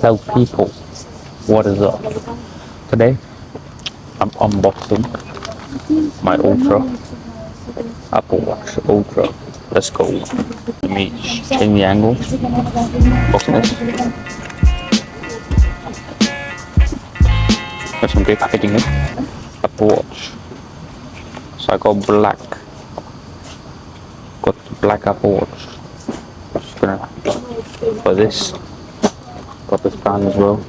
Hello people, what is up? Today I'm unboxing my Ultra Apple Watch Ultra. Let's go. Let me change the angle. Boxing this. Got some great packaging here. Apple Watch. So I got black. Got the black Apple Watch. Just gonna put this. Got this band as well.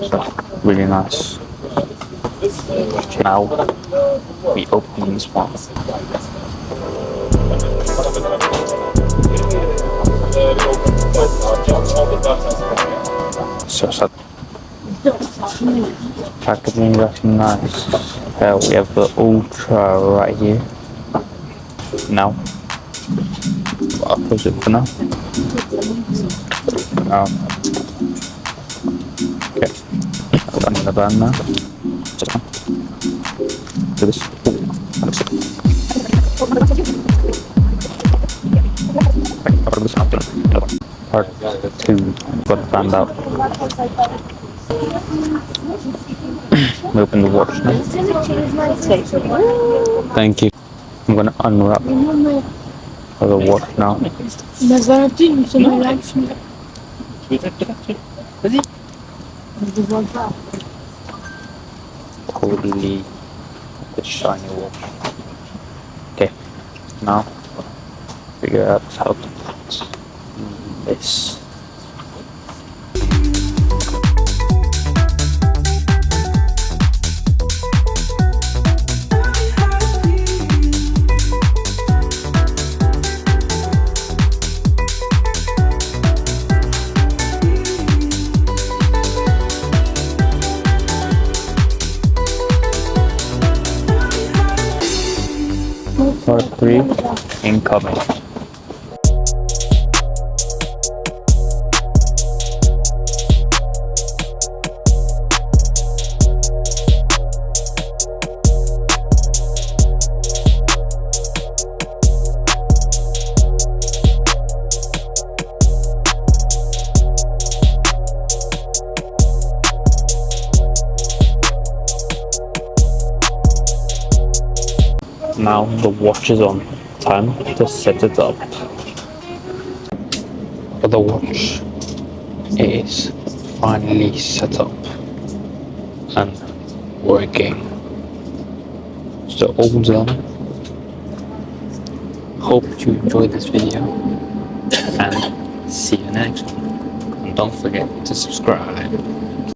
So really nice. Now we open this one. So packaging is nice. We have the Ultra right here. Now I'll close it for now. Okay, I've done the band now. Just one. Do this. Part 2. Got the band out. We open the watch now. Thank you. I'm gonna unwrap the watch now. Totally the shiny watch. Okay, now figure out how to put this. Part 3 incoming. Now the watch is on. Time to set it up. The watch is finally set up and working. So all done. Hope you enjoyed this video and see you next one. And don't forget to subscribe.